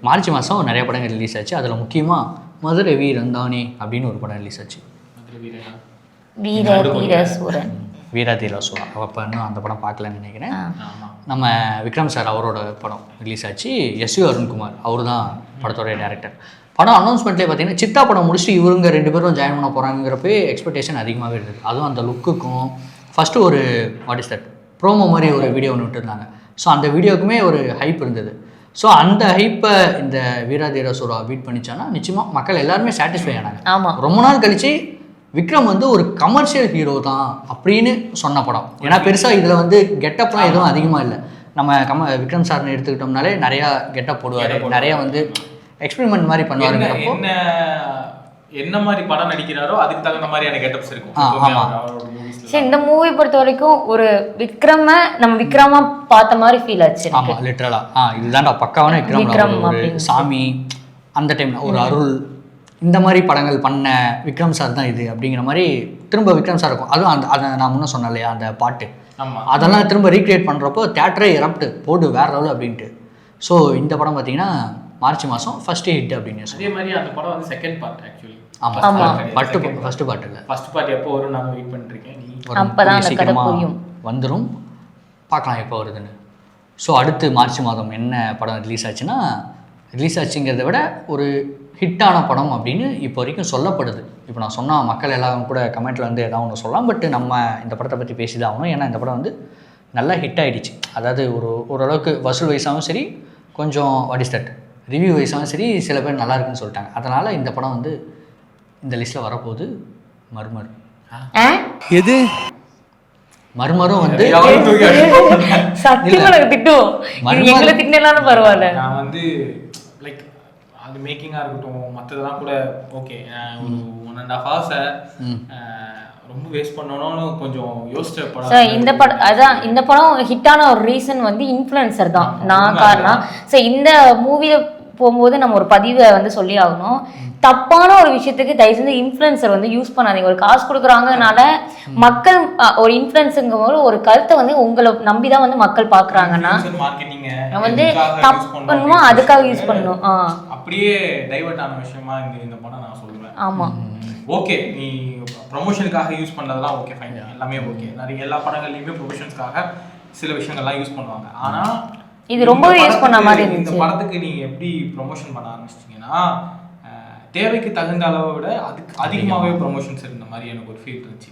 March மாதம் நிறைய படங்கள் ரிலீஸ் ஆச்சு. அதில் முக்கியமாக மதுரை வீரந்தானே அப்படின்னு ஒரு படம் ரிலீஸ் ஆச்சு. வீரதீரசூரன் அப்போ இன்னும் அந்த படம் பார்க்கலன்னு நினைக்கிறேன். நம்ம விக்ரம் சார் அவரோட படம் ரிலீஸ் ஆச்சு. எஸ்வி அருண்குமார் அவர் தான் படத்தோடைய டேரக்டர். படம் அனௌன்ஸ்மெண்ட்லேயே பார்த்தீங்கன்னா சித்தா படம் முடிச்சுட்டு இவங்க 2 பேரும் ஜாயின் பண்ண போகிறாங்கிறப்ப எக்ஸ்பெக்டேஷன் அதிகமாகவே இருந்தது. அதுவும் அந்த லுக்குக்கும் ஃபஸ்ட்டு ஒரு வாட் இஸ் தட் ப்ரோமோ மாதிரி ஒரு வீடியோ ஒன்று விட்டுருந்தாங்க. ஸோ அந்த வீடியோக்குமே ஒரு ஹைப் இருந்தது. ஸோ அந்த ஹைப்பை இந்த வீரதீரசூரா பீட் பண்ணிச்சான்னா நிச்சயமாக மக்கள் எல்லாருமே சாட்டிஸ்ஃபை ஆனாங்க. ஆமாம், ரொம்ப நாள் கழிச்சு விக்ரம் வந்து ஒரு கமர்ஷியல் ஹீரோ தான் அப்படின்னு சொன்ன படம். ஏன்னா பெருசாக இதில் வந்து கெட்டப்லாம் எதுவும் அதிகமாக இல்லை. நம்ம விக்ரம் சார்னு எடுத்துக்கிட்டோம்னாலே நிறையா கெட்டப் போடுவார், நிறையா வந்து எக்ஸ்பெரிமெண்ட் மாதிரி பண்ணுவாருங்கிறப்போ என்ன மாதிரி படம் நடிக்கிறாரோ அதுக்கு தகுந்த மாதிரியான கெட்டப்ஸ் இருக்கும். சரி, இந்த மூவி பொறுத்த வரைக்கும் ஒரு நம்ம விக்ரமா பார்த்த மாதிரி ஃபீல் ஆச்சு. ஆமாம், லிட்டரலாக இதுதான்டா பக்காவான விக்ரம். ஒரு சாமி அந்த டைமில் ஒரு அருள் இந்த மாதிரி படங்கள் பண்ண விக்ரம் சார் தான் இது அப்படிங்கிற மாதிரி திரும்ப விக்ரம் சார் இருக்கும். அதுவும் அதை நான் முன்னே சொன்னேன் இல்லையா, அந்த பாட்டு அதெல்லாம் திரும்ப ரீக்ரியேட் பண்ணுறப்போ தேட்டரே எரப்ட் போடு வேற லெவல் அப்படின்ட்டு. ஸோ இந்த படம் பார்த்தீங்கன்னா மார்ச் மாதம் ஃபஸ்ட்டு ஹிட் அப்படின்னு அதே மாதிரி அந்த படம் வந்து second part actually. First part இல்லை, ஃபஸ்ட் பார்ட் எப்போ வரும் நான் வெயிட் பண்ணிருக்கேன். சீக்கிரமாக வந்துடும், பார்க்கலாம் எப்போ வருதுன்னு. ஸோ அடுத்து மார்ச் மாதம் என்ன படம் ரிலீஸ் ஆச்சுன்னா, ரிலீஸ் ஆச்சுங்கிறத விட ஒரு ஹிட்டான படம் அப்படின்னு இப்போ வரைக்கும் சொல்லப்படுது. இப்போ நான் சொன்னால் மக்கள் எல்லாரும் கூட கமெண்ட்டில் வந்து ஏதாவது ஒன்று சொல்லலாம். பட் நம்ம இந்த படத்தை பற்றி பேசி தான் ஆகணும். ஏன்னா இந்த படம் வந்து நல்லா ஹிட் ஆகிடுச்சு. அதாவது ஓரளவுக்கு வசூல் வயசாகவும் சரி, கொஞ்சம் வாட் இஸ் தட் ரிவ்யூ வைஸாகவும் சரி, சில பேர் நல்லா இருக்குன்னு சொல்லிட்டாங்க. அதனால் இந்த படம் வந்து இந்த லிஸ்ட்டில் வரப்போகுது. மர்மர் எது மர்மரும் வந்து பரவாயில்ல. நான் வந்து லைக் அது மேக்கிங்காக இருக்கட்டும் மற்றதெல்லாம் கூட ஓகே. ஒரு 1.5 hours ரொம்ப வேஸ்ட் பண்ணணும்னு கொஞ்சம் யோசிச்ச படம் இந்த படம். அதான் இந்த படம் ஹிட்டான ஒரு ரீசன் வந்து இன்ஃப்ளூயன்சர் தான் நான் காரணம். ஸோ இந்த மூவியை போகும்போது நம்ம ஒரு பதிவை வந்து சொல்லி ஆகணும். தப்பான ஒரு விஷயத்துக்கு தயவு செஞ்சு இன்ஃப்ளூயன்சர் வந்து யூஸ் பண்ணாதீங்க. ஒரு காசு கொடுக்குறாங்கனால மக்கள் ஒரு இன்ஃப்ளூயன்ஸுங்கும் போது ஒரு கருத்தை வந்து உங்களை நம்பிதான் வந்து மக்கள் பாக்குறாங்கன்னா வந்து தப்புமா அதுக்காக யூஸ் பண்ணணும். அப்படியே டைவர்ட் ஆன விஷயமா இந்த படம் நான் சொல்லுவேன். ஆமா, ஓகே, நீ ப்ரொமோஷனுக்காக யூஸ் பண்ணதெல்லாம் ஓகே ஃபைன், எல்லாமே ஓகே. நிறைய எல்லா படங்கள்லையுமே ப்ரொமோஷனுக்காக சில விஷயங்கள்லாம் யூஸ் பண்ணுவாங்க. ஆனா இது ரொம்பவே யூஸ் பண்ண மாதிரி இந்த படத்துக்கு நீங்க எப்படி ப்ரொமோஷன் பண்ண ஆரம்பிச்சிட்டீங்கன்னா தேவைக்கு தகுந்த அளவை விட அதுக்கு அதிகமாகவே ப்ரொமோஷன்ஸ் இருந்த மாதிரி எனக்கு ஒரு ஃபீல் இருந்துச்சு.